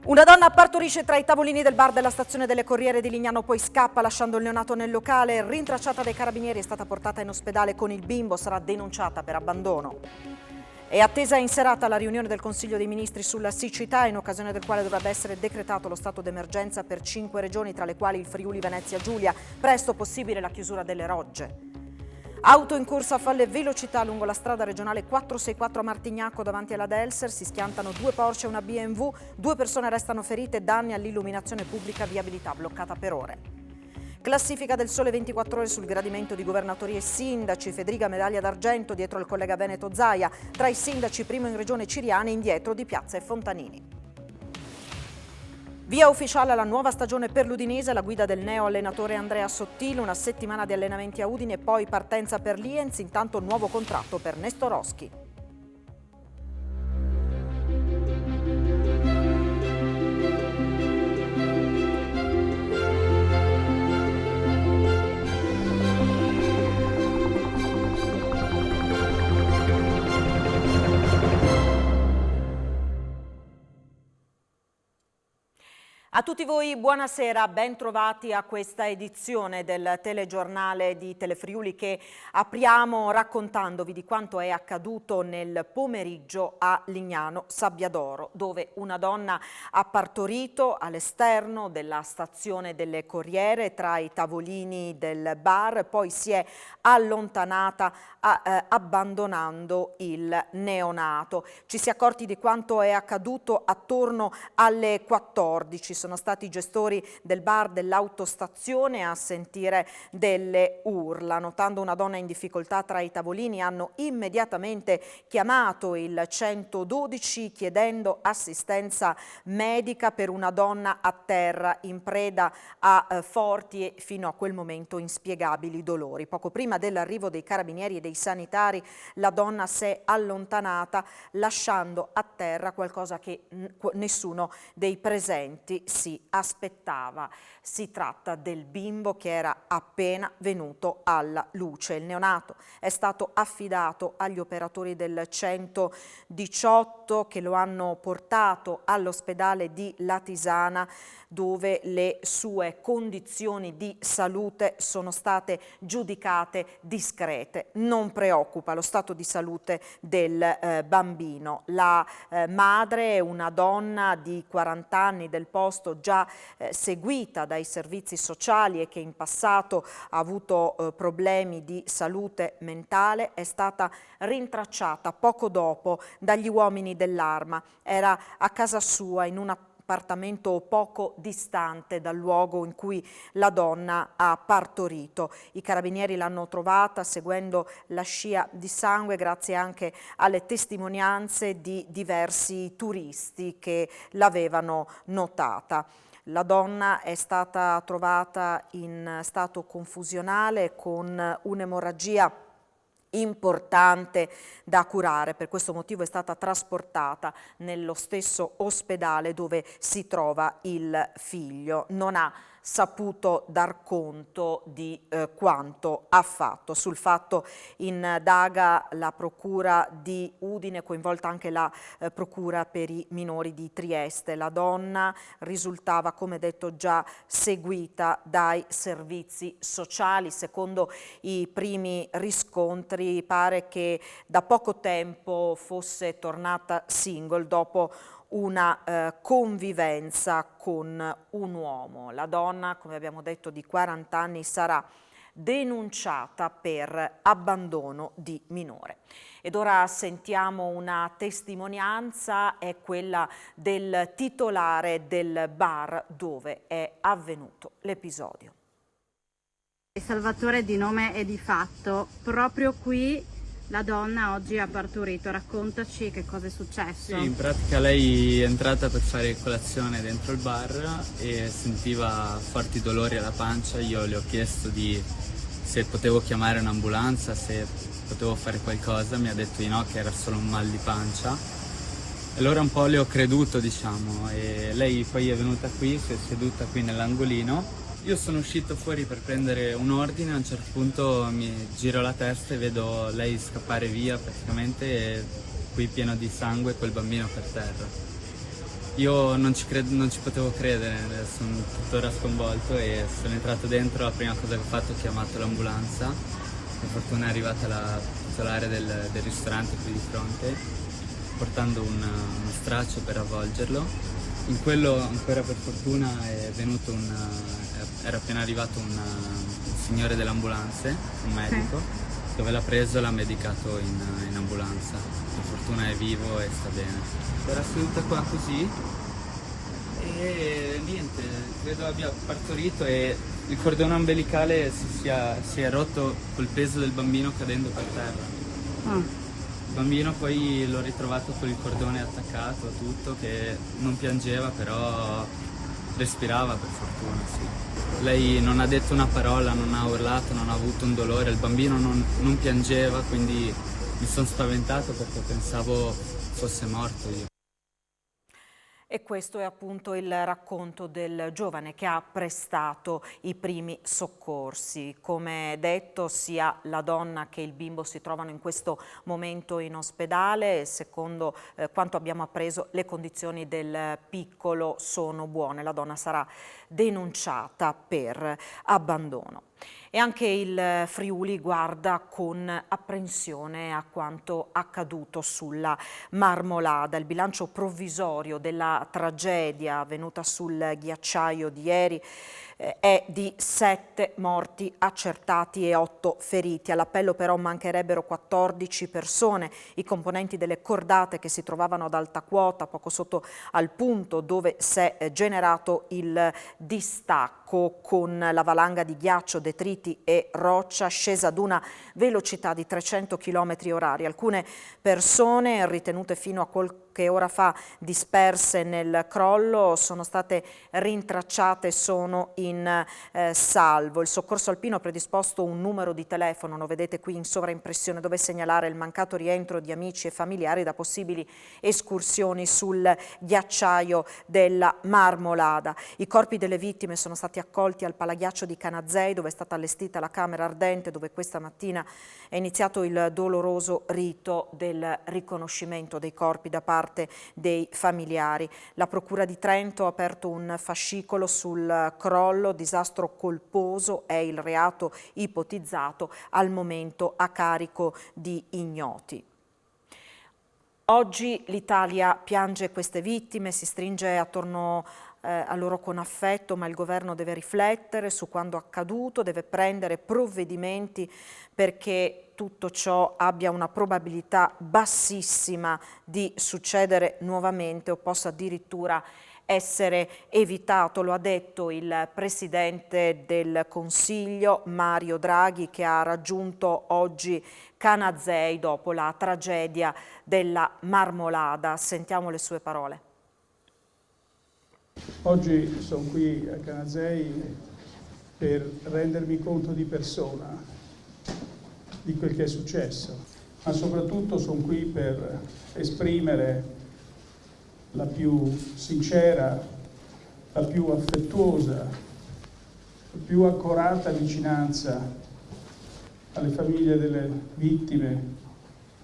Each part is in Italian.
Una donna partorisce tra i tavolini del bar della stazione delle Corriere di Lignano, poi scappa lasciando il neonato nel locale. Rintracciata dai carabinieri, è stata portata in ospedale con il bimbo, sarà denunciata per abbandono. È attesa in serata la riunione del Consiglio dei Ministri sulla siccità, in occasione del quale dovrebbe essere decretato lo stato d'emergenza per 5 regioni, tra le quali il Friuli Venezia Giulia. Presto possibile la chiusura delle rogge. Auto in corsa a folle velocità lungo la strada regionale 464 a Martignacco davanti alla Delser. Si schiantano 2 Porsche e una BMW. 2 persone restano ferite, danni all'illuminazione pubblica, viabilità bloccata per ore. Classifica del Sole 24 Ore sul gradimento di governatori e sindaci. Federica medaglia d'argento dietro il collega veneto Zaia. Tra i sindaci primo in regione Ciriani, indietro Di Piazza e Fontanini. Via ufficiale alla nuova stagione per l'Udinese, la guida del neo allenatore Andrea Sottile, una settimana di allenamenti a Udine e poi partenza per Lienz, intanto nuovo contratto per Nestorowski. A tutti voi buonasera, ben trovati a questa edizione del telegiornale di Telefriuli che apriamo raccontandovi di quanto è accaduto nel pomeriggio a Lignano Sabbiadoro, dove una donna ha partorito all'esterno della stazione delle Corriere tra i tavolini del bar, poi si è allontanata abbandonando il neonato. Ci si è accorti di quanto è accaduto attorno alle 14. Sono stati i gestori del bar dell'autostazione a sentire delle urla. Notando una donna in difficoltà tra i tavolini, hanno immediatamente chiamato il 112 chiedendo assistenza medica per una donna a terra in preda a forti e fino a quel momento inspiegabili dolori. Poco prima dell'arrivo dei carabinieri e dei sanitari, la donna si è allontanata lasciando a terra qualcosa che nessuno dei presenti si aspettava. Si tratta del bimbo che era appena venuto alla luce. Il neonato è stato affidato agli operatori del 118 che lo hanno portato all'ospedale di Latisana, dove le sue condizioni di salute sono state giudicate discrete. Non preoccupa lo stato di salute del bambino. La madre, una donna di 40 anni del posto, già seguita dai servizi sociali e che in passato ha avuto problemi di salute mentale, è stata rintracciata poco dopo dagli uomini dell'Arma. Era a casa sua in un appartamento poco distante dal luogo in cui la donna ha partorito. I carabinieri l'hanno trovata seguendo la scia di sangue grazie anche alle testimonianze di diversi turisti che l'avevano notata. La donna è stata trovata in stato confusionale con un'emorragia importante da curare. Per questo motivo è stata trasportata nello stesso ospedale dove si trova il figlio. Non ha saputo dar conto di quanto ha fatto. Sul fatto indaga la procura di Udine, coinvolta anche la procura per i minori di Trieste. La donna risultava, come detto, già seguita dai servizi sociali. Secondo i primi riscontri pare che da poco tempo fosse tornata single dopo una convivenza con un uomo. La donna, come abbiamo detto, di 40 anni sarà denunciata per abbandono di minore. Ed ora sentiamo una testimonianza, è quella del titolare del bar dove è avvenuto l'episodio. Salvatore di nome e di fatto, proprio qui la donna oggi ha partorito. Raccontaci che cosa è successo. Sì, in pratica lei è entrata per fare colazione dentro il bar e sentiva forti dolori alla pancia. Io le ho chiesto se potevo chiamare un'ambulanza, se potevo fare qualcosa. Mi ha detto di no, che era solo un mal di pancia. E allora un po' le ho creduto, diciamo, e lei poi è venuta qui, si è seduta qui nell'angolino. Io sono uscito fuori per prendere un ordine, a un certo punto mi giro la testa e vedo lei scappare via praticamente, e qui pieno di sangue quel bambino per terra. Io non ci potevo credere, sono tuttora sconvolto e sono entrato dentro, la prima cosa che ho fatto è chiamato l'ambulanza. Per fortuna è arrivata la titolare del ristorante qui di fronte, portando uno straccio per avvolgerlo. In quello ancora per fortuna è venuto era appena arrivato un signore dell'ambulanza, un medico, dove l'ha preso e l'ha medicato in ambulanza. Per fortuna è vivo e sta bene. Era seduta qua così e niente, credo abbia partorito e il cordone ombelicale si è rotto col peso del bambino cadendo per terra. Il bambino poi l'ho ritrovato con il cordone attaccato a tutto, che non piangeva però respirava per fortuna, sì. Lei non ha detto una parola, non ha urlato, non ha avuto un dolore, il bambino non piangeva, quindi mi sono spaventato perché pensavo fosse morto io. E questo è appunto il racconto del giovane che ha prestato i primi soccorsi. Come detto, sia la donna che il bimbo si trovano in questo momento in ospedale. Secondo quanto abbiamo appreso, le condizioni del piccolo sono buone. La donna sarà denunciata per abbandono. E anche il Friuli guarda con apprensione a quanto accaduto sulla Marmolada. Il bilancio provvisorio della tragedia avvenuta sul ghiacciaio di ieri è di 7 morti accertati e 8 feriti. All'appello però mancherebbero 14 persone. I componenti delle cordate che si trovavano ad alta quota, poco sotto al punto dove si è generato il distacco, con la valanga di ghiaccio, detriti e roccia scesa ad una velocità di 300 km/h. Alcune persone ritenute fino a qualche ora fa disperse nel crollo sono state rintracciate, sono in salvo. Il soccorso alpino ha predisposto un numero di telefono, lo vedete qui in sovraimpressione, dove segnalare il mancato rientro di amici e familiari da possibili escursioni sul ghiacciaio della Marmolada. I corpi delle vittime sono stati accolti al Palaghiaccio di Canazei, dove è stata allestita la camera ardente, dove questa mattina è iniziato il doloroso rito del riconoscimento dei corpi da parte dei familiari. La Procura di Trento ha aperto un fascicolo sul crollo. Disastro colposo è il reato ipotizzato, al momento a carico di ignoti. Oggi l'Italia piange queste vittime, si stringe attorno a loro con affetto, ma il governo deve riflettere su quanto accaduto, deve prendere provvedimenti perché tutto ciò abbia una probabilità bassissima di succedere nuovamente o possa addirittura essere evitato. Lo ha detto il Presidente del Consiglio Mario Draghi, che ha raggiunto oggi Canazei dopo la tragedia della Marmolada. Sentiamo le sue parole. Oggi sono qui a Canazei per rendermi conto di persona di quel che è successo, ma soprattutto sono qui per esprimere la più sincera, la più affettuosa, la più accorata vicinanza alle famiglie delle vittime,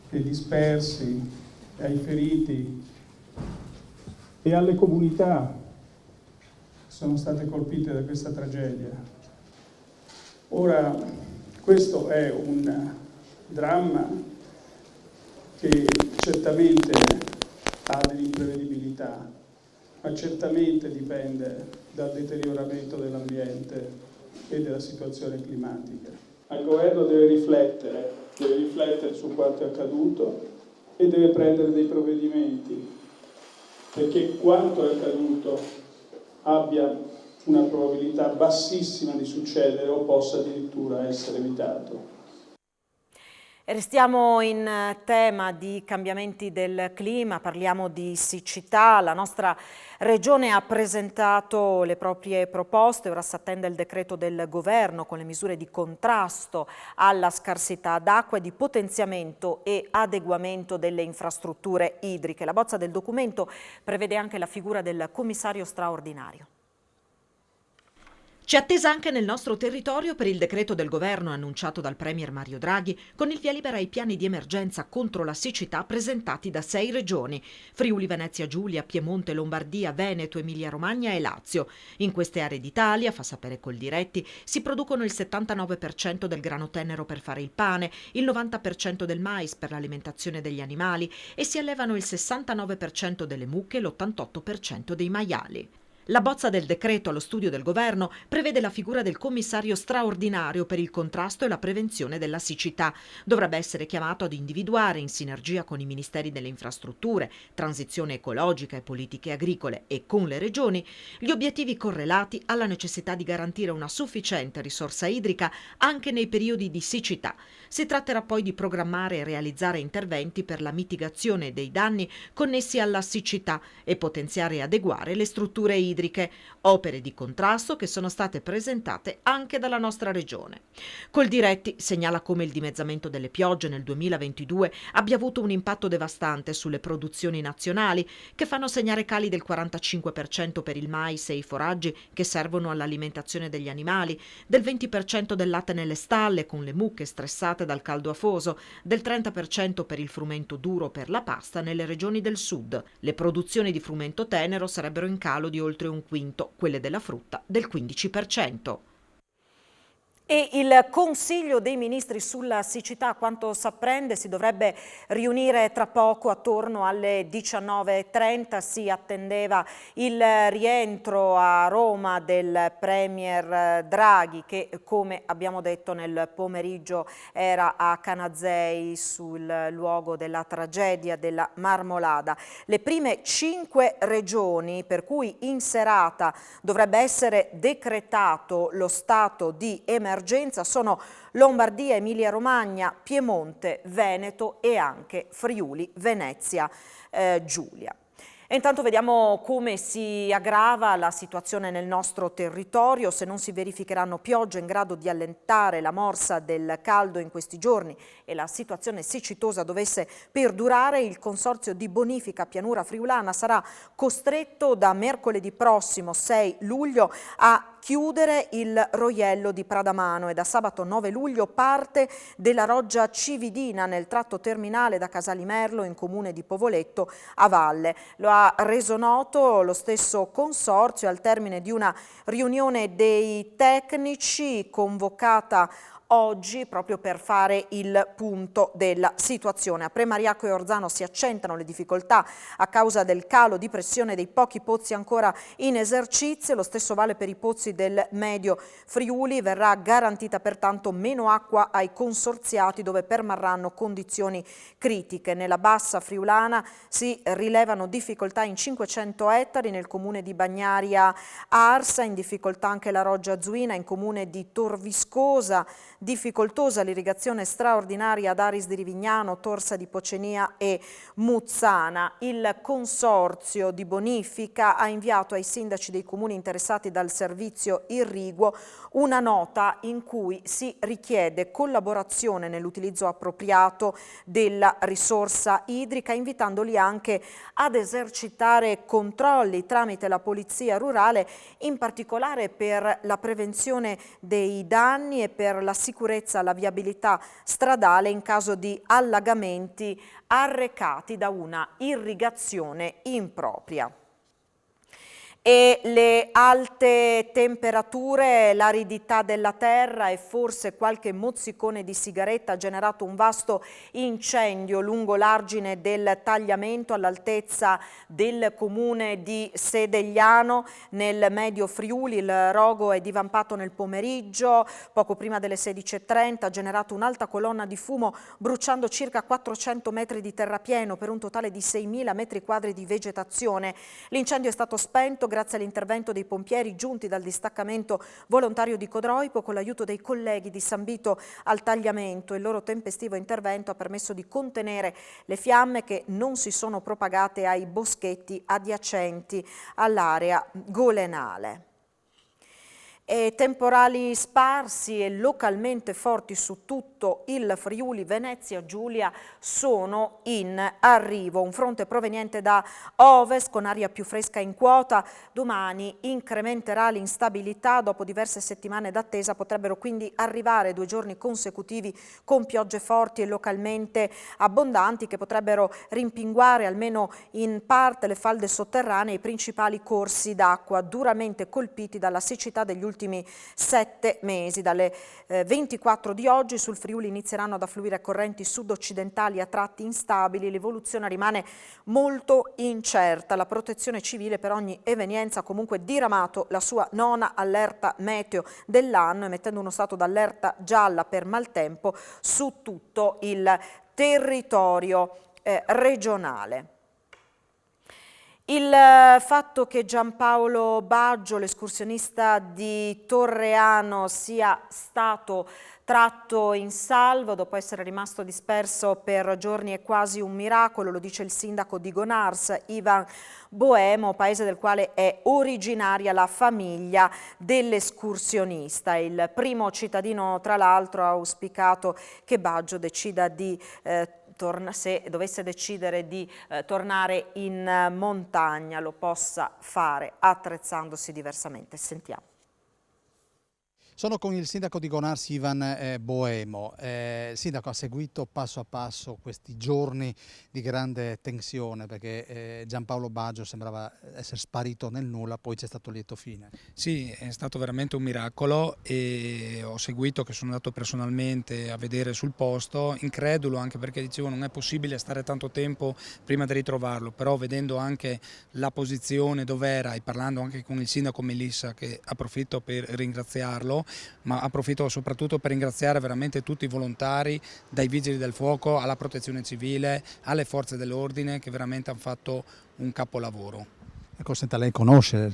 dei dispersi, ai feriti e alle comunità che sono state colpite da questa tragedia. Ora, questo è un dramma che certamente ha dell'imprevedibilità, ma certamente dipende dal deterioramento dell'ambiente e della situazione climatica. Il governo deve riflettere su quanto è accaduto e deve prendere dei provvedimenti, perché quanto è accaduto abbia una probabilità bassissima di succedere o possa addirittura essere evitato. Restiamo in tema di cambiamenti del clima, parliamo di siccità. La nostra regione ha presentato le proprie proposte, ora si attende il decreto del governo con le misure di contrasto alla scarsità d'acqua e di potenziamento e adeguamento delle infrastrutture idriche. La bozza del documento prevede anche la figura del commissario straordinario. C'è attesa anche nel nostro territorio per il decreto del governo annunciato dal premier Mario Draghi con il via libera ai piani di emergenza contro la siccità presentati da 6 regioni: Friuli Venezia Giulia, Piemonte, Lombardia, Veneto, Emilia Romagna e Lazio. In queste aree d'Italia, fa sapere Coldiretti, si producono il 79% del grano tenero per fare il pane, il 90% del mais per l'alimentazione degli animali e si allevano il 69% delle mucche e l'88% dei maiali. La bozza del decreto allo studio del governo prevede la figura del commissario straordinario per il contrasto e la prevenzione della siccità. Dovrebbe essere chiamato ad individuare, in sinergia con i ministeri delle infrastrutture, transizione ecologica e politiche agricole e con le regioni, gli obiettivi correlati alla necessità di garantire una sufficiente risorsa idrica anche nei periodi di siccità. Si tratterà poi di programmare e realizzare interventi per la mitigazione dei danni connessi alla siccità e potenziare e adeguare le strutture idriche, opere di contrasto che sono state presentate anche dalla nostra regione. Coldiretti segnala come il dimezzamento delle piogge nel 2022 abbia avuto un impatto devastante sulle produzioni nazionali, che fanno segnare cali del 45% per il mais e i foraggi che servono all'alimentazione degli animali, del 20% del latte nelle stalle con le mucche stressate dal caldo afoso, del 30% per il frumento duro per la pasta nelle regioni del sud. Le produzioni di frumento tenero sarebbero in calo di oltre un quinto, quelle della frutta del 15%. E il Consiglio dei Ministri sulla siccità, a quanto s'apprende, si dovrebbe riunire tra poco attorno alle 19:30. Si attendeva il rientro a Roma del premier Draghi, che, come abbiamo detto, nel pomeriggio era a Canazei sul luogo della tragedia della Marmolada. Le prime 5 regioni per cui in serata dovrebbe essere decretato lo stato di emergenza sono Lombardia, Emilia Romagna, Piemonte, Veneto e anche Friuli Venezia Giulia. E intanto vediamo come si aggrava la situazione nel nostro territorio. Se non si verificheranno piogge in grado di allentare la morsa del caldo in questi giorni e la situazione siccitosa dovesse perdurare, il Consorzio di Bonifica Pianura Friulana sarà costretto da mercoledì prossimo 6 luglio a chiudere il Roiello di Pradamano e da sabato 9 luglio parte della Roggia Cividina nel tratto terminale da Casalimerlo in comune di Povoletto a valle. Lo ha reso noto lo stesso consorzio al termine di una riunione dei tecnici convocata oggi proprio per fare il punto della situazione. A Premariaco e Orzano si accentuano le difficoltà a causa del calo di pressione dei pochi pozzi ancora in esercizio. Lo stesso vale per i pozzi del Medio Friuli. Verrà garantita pertanto meno acqua ai consorziati, dove permarranno condizioni critiche. Nella bassa friulana si rilevano difficoltà in 500 ettari nel comune di Bagnaria Arsa, in difficoltà anche la Roggia Zuina in comune di Torviscosa, difficoltosa l'irrigazione straordinaria ad Aris di Rivignano, Torsa di Pocenia e Muzzana. Il Consorzio di Bonifica ha inviato ai sindaci dei comuni interessati dal servizio irriguo una nota in cui si richiede collaborazione nell'utilizzo appropriato della risorsa idrica, invitandoli anche ad esercitare controlli tramite la polizia rurale, in particolare per la prevenzione dei danni e per la sicurezza, la viabilità stradale in caso di allagamenti arrecati da una irrigazione impropria. E le alte temperature, l'aridità della terra e forse qualche mozzicone di sigaretta ha generato un vasto incendio lungo l'argine del tagliamento all'altezza del comune di Sedegliano nel Medio Friuli. Il rogo è divampato nel pomeriggio, poco prima delle 16:30, ha generato un'alta colonna di fumo bruciando circa 400 metri di terrapieno per un totale di 6.000 metri quadri di vegetazione. L'incendio è stato spento grazie all'intervento dei pompieri giunti dal distaccamento volontario di Codroipo con l'aiuto dei colleghi di San Vito al Tagliamento. Il loro tempestivo intervento ha permesso di contenere le fiamme che non si sono propagate ai boschetti adiacenti all'area golenale. E temporali sparsi e localmente forti su tutto il Friuli Venezia Giulia sono in arrivo. Un fronte proveniente da ovest con aria più fresca in quota domani incrementerà l'instabilità. Dopo diverse settimane d'attesa potrebbero quindi arrivare 2 giorni consecutivi con piogge forti e localmente abbondanti che potrebbero rimpinguare almeno in parte le falde sotterranee e i principali corsi d'acqua duramente colpiti dalla siccità degli ultimi 7 mesi. Dalle 24 di oggi sul Friuli inizieranno ad affluire correnti sud-occidentali a tratti instabili. L'evoluzione rimane molto incerta. La Protezione Civile per ogni evenienza ha comunque diramato la sua 9ª allerta meteo dell'anno, emettendo uno stato d'allerta gialla per maltempo su tutto il territorio regionale. Il fatto che Giampaolo Baggio, l'escursionista di Torreano, sia stato tratto in salvo dopo essere rimasto disperso per giorni è quasi un miracolo, lo dice il sindaco di Gonars, Ivan Boemo, paese del quale è originaria la famiglia dell'escursionista. Il primo cittadino, tra l'altro, ha auspicato che Baggio decida di se dovesse decidere di tornare in montagna lo possa fare attrezzandosi diversamente. Sentiamo. Sono con il sindaco di Gonars, Ivan Boemo. Sindaco, ha seguito passo a passo questi giorni di grande tensione perché Giampaolo Baggio sembrava essere sparito nel nulla, poi c'è stato lieto fine. Sì, è stato veramente un miracolo e ho seguito, che sono andato personalmente a vedere sul posto, incredulo anche perché dicevo non è possibile stare tanto tempo prima di ritrovarlo, però vedendo anche la posizione dove era e parlando anche con il sindaco Melissa, che approfitto per ringraziarlo, ma approfitto soprattutto per ringraziare veramente tutti i volontari, dai vigili del fuoco alla protezione civile, alle forze dell'ordine che veramente hanno fatto un capolavoro. Ecco, senta, lei conosce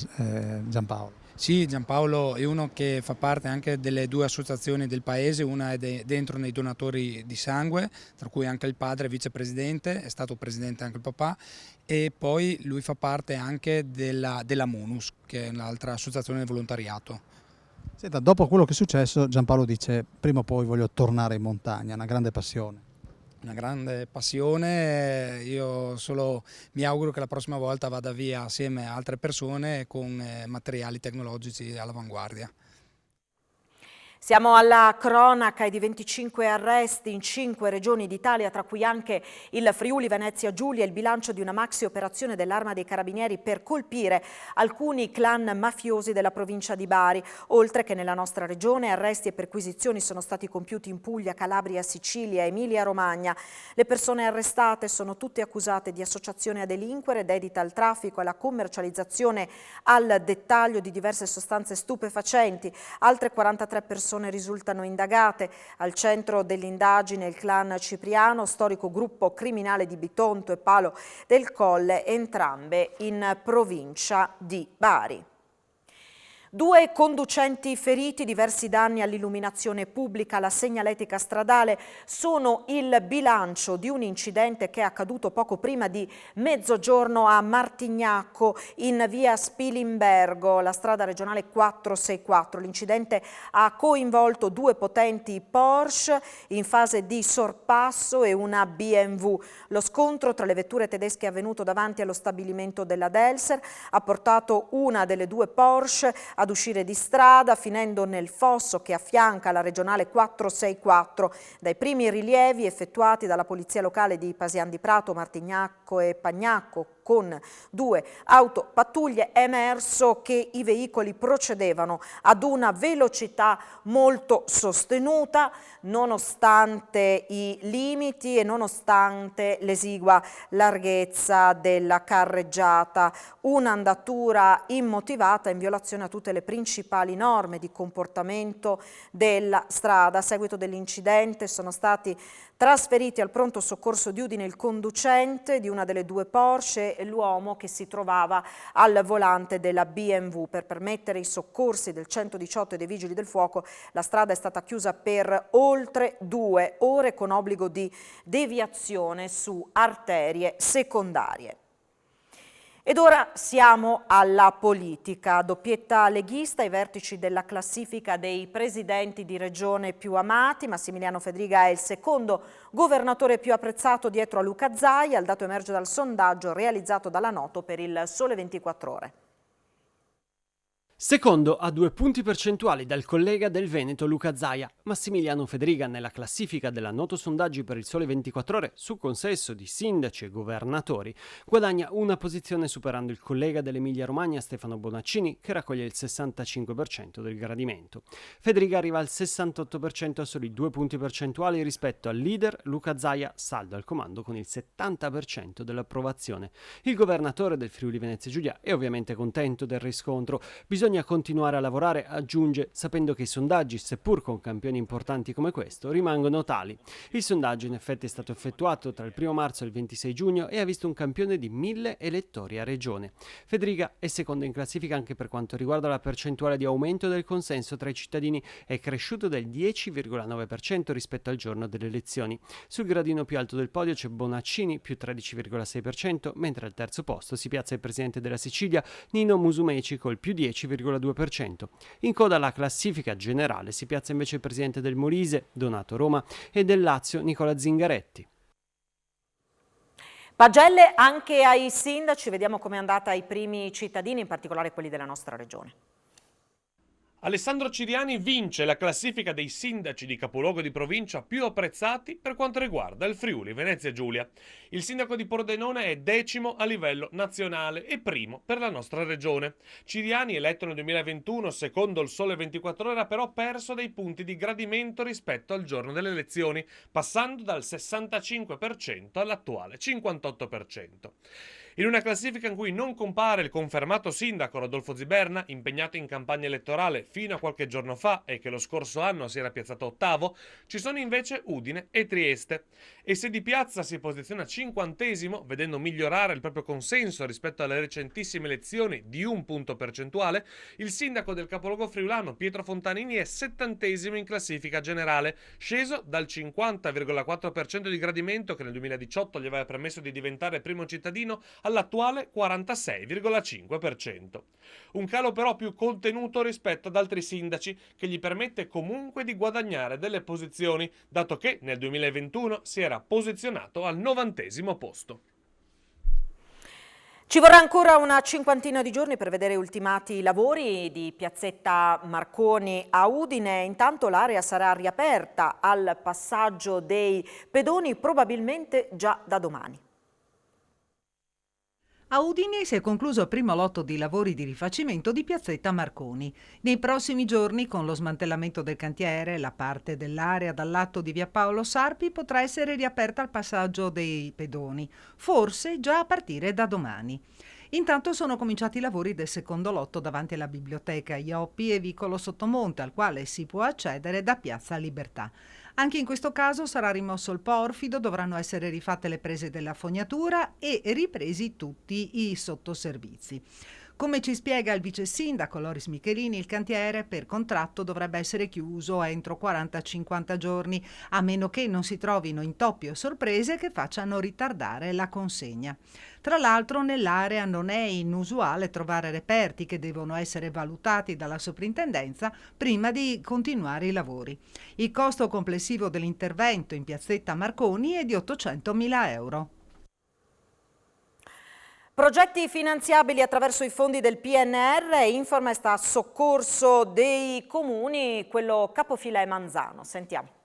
Giampaolo? Sì, Giampaolo è uno che fa parte anche delle 2 associazioni del paese, una è dentro nei donatori di sangue, tra cui anche il padre è vicepresidente, è stato presidente anche il papà, e poi lui fa parte anche della MUNUS, che è un'altra associazione di volontariato. Senta, dopo quello che è successo, Giampaolo dice prima o poi voglio tornare in montagna, una grande passione. Una grande passione, io solo mi auguro che la prossima volta vada via assieme a altre persone con materiali tecnologici all'avanguardia. Siamo alla cronaca di 25 arresti in 5 regioni d'Italia, tra cui anche il Friuli Venezia Giulia, il bilancio di una maxi operazione dell'Arma dei Carabinieri per colpire alcuni clan mafiosi della provincia di Bari. Oltre che nella nostra regione, arresti e perquisizioni sono stati compiuti in Puglia, Calabria, Sicilia, Emilia Romagna. Le persone arrestate sono tutte accusate di associazione a delinquere, dedita al traffico e alla commercializzazione al dettaglio di diverse sostanze stupefacenti. Altre 43 persone risultano indagate. Al centro dell'indagine il clan Cipriano, storico gruppo criminale di Bitonto e Palo del Colle, entrambe in provincia di Bari. 2 conducenti feriti, diversi danni all'illuminazione pubblica, alla segnaletica stradale sono il bilancio di un incidente che è accaduto poco prima di mezzogiorno a Martignacco in via Spilimbergo, la strada regionale 464. L'incidente ha coinvolto 2 potenti Porsche in fase di sorpasso e una BMW. Lo scontro tra le vetture tedesche avvenuto davanti allo stabilimento della Delser ha portato una delle 2 Porsche ad uscire di strada, finendo nel fosso che affianca la regionale 464. Dai primi rilievi effettuati dalla polizia locale di Pasian di Prato, Martignacco e Pagnacco, con 2 autopattuglie, è emerso che i veicoli procedevano ad una velocità molto sostenuta, nonostante i limiti e nonostante l'esigua larghezza della carreggiata. Un'andatura immotivata in violazione a tutte le principali norme di comportamento della strada. A seguito dell'incidente sono stati trasferiti al pronto soccorso di Udine il conducente di una delle 2 Porsche e l'uomo che si trovava al volante della BMW. Per permettere i soccorsi del 118 e dei Vigili del Fuoco, la strada è stata chiusa per oltre 2 ore con obbligo di deviazione su arterie secondarie. Ed ora siamo alla politica. Doppietta leghista, i vertici della classifica dei presidenti di regione più amati. Massimiliano Fedriga è il secondo governatore più apprezzato dietro a Luca Zaia. Il dato emerge dal sondaggio realizzato dalla Noto per il Sole 24 Ore. Secondo a 2 punti percentuali dal collega del Veneto Luca Zaia, Massimiliano Fedriga nella classifica della Noto Sondaggi per il Sole 24 Ore su consesso di sindaci e governatori guadagna una posizione superando il collega dell'Emilia Romagna Stefano Bonaccini che raccoglie il 65% del gradimento. Fedriga arriva al 68% a soli 2 punti percentuali rispetto al leader Luca Zaia, saldo al comando con il 70% dell'approvazione. Il governatore del Friuli Venezia Giulia è ovviamente contento del riscontro. Bisogna continuare a lavorare, aggiunge, sapendo che i sondaggi, seppur con campioni importanti come questo, rimangono tali. Il sondaggio in effetti è stato effettuato tra il 1 marzo e il 26 giugno e ha visto un campione di 1000 elettori a regione. Fedriga è secondo in classifica anche per quanto riguarda la percentuale di aumento del consenso tra i cittadini, è cresciuto del 10,9% rispetto al giorno delle elezioni. Sul gradino più alto del podio c'è Bonaccini, più 13,6%, mentre al terzo posto si piazza il presidente della Sicilia, Nino Musumeci, col più 10,2%. In coda alla classifica generale si piazza invece il presidente del Molise, Donato Roma, e del Lazio, Nicola Zingaretti. Pagelle anche ai sindaci, vediamo com'è andata ai primi cittadini, in particolare quelli della nostra regione. Alessandro Ciriani vince la classifica dei sindaci di capoluogo di provincia più apprezzati per quanto riguarda il Friuli Venezia Giulia. Il sindaco di Pordenone è 10° a livello nazionale e primo per la nostra regione. Ciriani, eletto nel 2021 secondo il Sole 24 Ore, ha però perso dei punti di gradimento rispetto al giorno delle elezioni, passando dal 65% all'attuale 58%. In una classifica in cui non compare il confermato sindaco Rodolfo Ziberna, impegnato in campagna elettorale fino a qualche giorno fa e che lo scorso anno si era piazzato ottavo, ci sono invece Udine e Trieste. E se Di Piazza si posiziona 50°, vedendo migliorare il proprio consenso rispetto alle recentissime elezioni di 1 punto percentuale, il sindaco del capoluogo friulano Pietro Fontanini è 70° in classifica generale, sceso dal 50,4% di gradimento che nel 2018 gli aveva permesso di diventare primo cittadino all'attuale 46,5%. Un calo però più contenuto rispetto ad altri sindaci che gli permette comunque di guadagnare delle posizioni, dato che nel 2021 si era posizionato al 90° posto. Ci vorrà ancora una cinquantina di giorni per vedere ultimati i lavori di Piazzetta Marconi a Udine. Intanto l'area sarà riaperta al passaggio dei pedoni probabilmente già da domani. A Udine si è concluso il primo lotto di lavori di rifacimento di Piazzetta Marconi. Nei prossimi giorni, con lo smantellamento del cantiere, la parte dell'area dal lato di via Paolo Sarpi potrà essere riaperta al passaggio dei pedoni, forse già a partire da domani. Intanto sono cominciati i lavori del secondo lotto davanti alla biblioteca Ioppi e Vicolo Sottomonte, al quale si può accedere da Piazza Libertà. Anche in questo caso sarà rimosso il porfido, dovranno essere rifatte le prese della fognatura e ripresi tutti i sottoservizi. Come ci spiega il vice sindaco Loris Michelini, il cantiere per contratto dovrebbe essere chiuso entro 40-50 giorni, a meno che non si trovino intoppi o sorprese che facciano ritardare la consegna. Tra l'altro nell'area non è inusuale trovare reperti che devono essere valutati dalla soprintendenza prima di continuare i lavori. Il costo complessivo dell'intervento in Piazzetta Marconi è di 800.000 euro. Progetti finanziabili attraverso i fondi del PNR, Informest a soccorso dei comuni, quello capofila è Manzano. Sentiamo.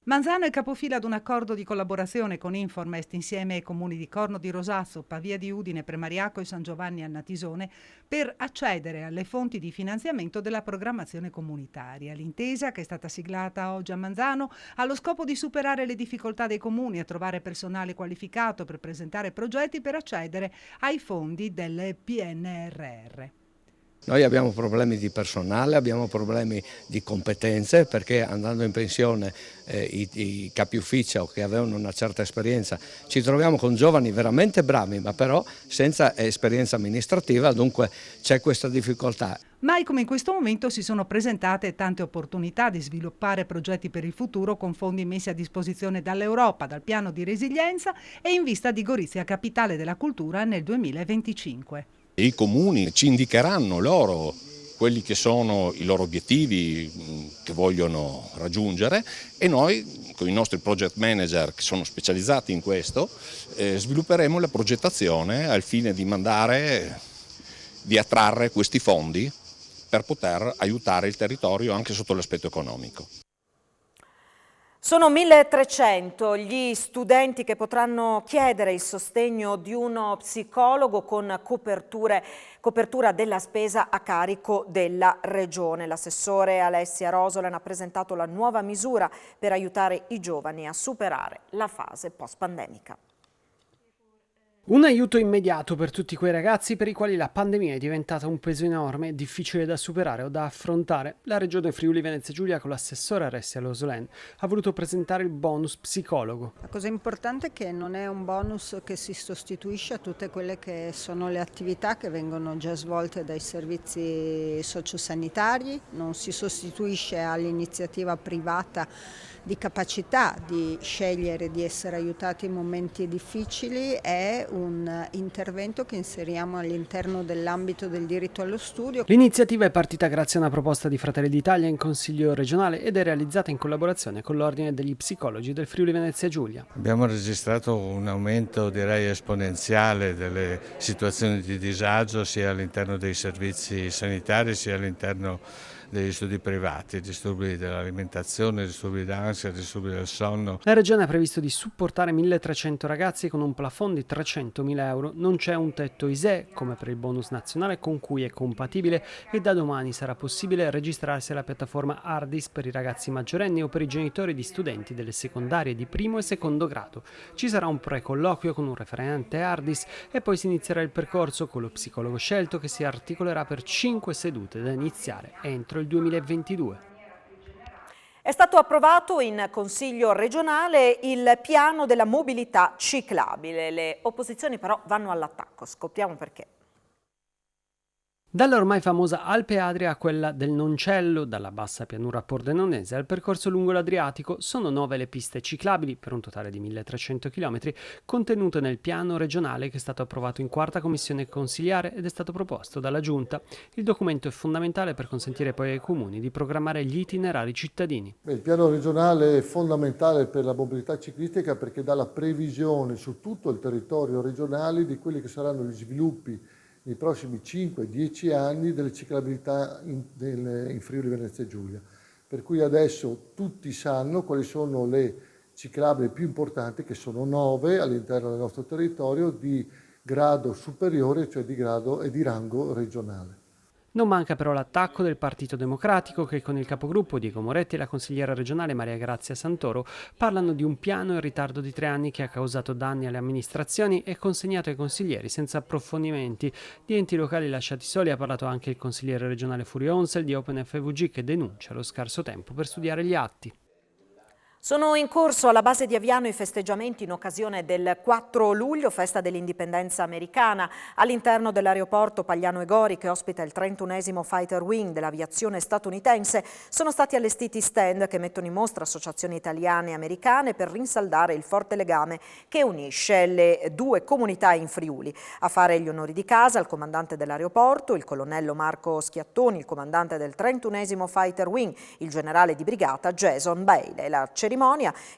Manzano è capofila ad un accordo di collaborazione con Informest insieme ai comuni di Corno di Rosazzo, Pavia di Udine, Premariaco e San Giovanni a Natisone per accedere alle fonti di finanziamento della programmazione comunitaria. L'intesa, che è stata siglata oggi a Manzano, ha lo scopo di superare le difficoltà dei comuni a trovare personale qualificato per presentare progetti per accedere ai fondi del PNRR. Noi abbiamo problemi di personale, abbiamo problemi di competenze, perché andando in pensione i capi ufficio che avevano una certa esperienza, ci troviamo con giovani veramente bravi ma però senza esperienza amministrativa, dunque c'è questa difficoltà. Mai come in questo momento si sono presentate tante opportunità di sviluppare progetti per il futuro con fondi messi a disposizione dall'Europa, dal piano di resilienza e in vista di Gorizia Capitale della Cultura nel 2025. I comuni ci indicheranno loro quelli che sono i loro obiettivi che vogliono raggiungere e noi con i nostri project manager che sono specializzati in questo svilupperemo la progettazione al fine di attrarre questi fondi per poter aiutare il territorio anche sotto l'aspetto economico. Sono 1300 gli studenti che potranno chiedere il sostegno di uno psicologo con copertura della spesa a carico della Regione. L'assessore Alessia Rosolen ha presentato la nuova misura per aiutare i giovani a superare la fase post-pandemica. Un aiuto immediato per tutti quei ragazzi per i quali la pandemia è diventata un peso enorme, difficile da superare o da affrontare. La Regione Friuli Venezia Giulia con l'assessore Alessia Rosolen ha voluto presentare il bonus psicologo. La cosa importante è che non è un bonus che si sostituisce a tutte quelle che sono le attività che vengono già svolte dai servizi sociosanitari, non si sostituisce all'iniziativa privata di capacità di scegliere di essere aiutati in momenti difficili, è un intervento che inseriamo all'interno dell'ambito del diritto allo studio. L'iniziativa è partita grazie a una proposta di Fratelli d'Italia in Consiglio regionale ed è realizzata in collaborazione con l'Ordine degli Psicologi del Friuli Venezia Giulia. Abbiamo registrato un aumento direi esponenziale delle situazioni di disagio sia all'interno dei servizi sanitari sia all'interno degli studi privati, disturbi dell'alimentazione, disturbi d'ansia, disturbi del sonno. La Regione ha previsto di supportare 1300 ragazzi con un plafond di 300.000 euro. Non c'è un tetto ISEE come per il bonus nazionale con cui è compatibile e da domani sarà possibile registrarsi alla piattaforma Ardis per i ragazzi maggiorenni o per i genitori di studenti delle secondarie di primo e secondo grado. Ci sarà un pre-colloquio con un referente Ardis e poi si inizierà il percorso con lo psicologo scelto che si articolerà per 5 sedute da iniziare entro il 2022. È stato approvato in Consiglio regionale il piano della mobilità ciclabile. Le opposizioni però vanno all'attacco. Scopriamo perché. Dalla ormai famosa Alpe Adria a quella del Noncello, dalla bassa pianura pordenonese al percorso lungo l'Adriatico, sono 9 le piste ciclabili, per un totale di 1300 km, contenute nel piano regionale che è stato approvato in 4ª commissione consiliare ed è stato proposto dalla Giunta. Il documento è fondamentale per consentire poi ai comuni di programmare gli itinerari cittadini. Il piano regionale è fondamentale per la mobilità ciclistica perché dà la previsione su tutto il territorio regionale di quelli che saranno gli sviluppi nei prossimi 5-10 anni delle ciclabilità in Friuli Venezia Giulia. Per cui adesso tutti sanno quali sono le ciclabili più importanti, che sono 9 all'interno del nostro territorio di grado superiore, cioè di grado e di rango regionale. Non manca però l'attacco del Partito Democratico che con il capogruppo Diego Moretti e la consigliera regionale Maria Grazia Santoro parlano di un piano in ritardo di 3 anni che ha causato danni alle amministrazioni e consegnato ai consiglieri senza approfondimenti. Di enti locali lasciati soli ha parlato anche il consigliere regionale Furio Onsel di Open FVG che denuncia lo scarso tempo per studiare gli atti. Sono in corso alla base di Aviano i festeggiamenti in occasione del 4 luglio, festa dell'indipendenza americana. All'interno dell'aeroporto Pagliano e Gori, che ospita il 31esimo Fighter Wing dell'aviazione statunitense, sono stati allestiti stand che mettono in mostra associazioni italiane e americane per rinsaldare il forte legame che unisce le due comunità in Friuli. A fare gli onori di casa il comandante dell'aeroporto, il colonnello Marco Schiattoni, il comandante del 31esimo Fighter Wing, il generale di brigata Jason Bailey. La cerimonia,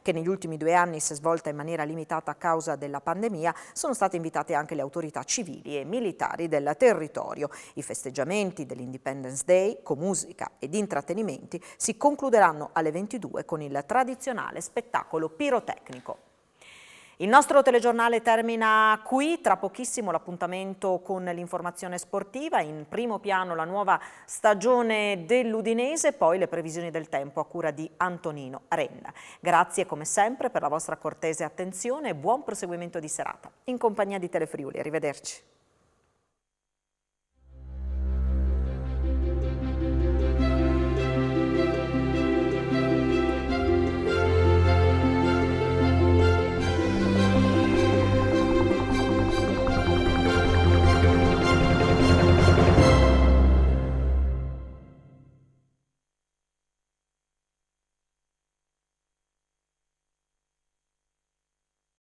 che negli ultimi 2 anni si è svolta in maniera limitata a causa della pandemia, sono state invitate anche le autorità civili e militari del territorio. I festeggiamenti dell'Independence Day, con musica ed intrattenimenti, si concluderanno alle 22 con il tradizionale spettacolo pirotecnico. Il nostro telegiornale termina qui, tra pochissimo l'appuntamento con l'informazione sportiva, in primo piano la nuova stagione dell'Udinese, poi le previsioni del tempo a cura di Antonino Renna. Grazie come sempre per la vostra cortese attenzione e buon proseguimento di serata. In compagnia di Telefriuli, arrivederci.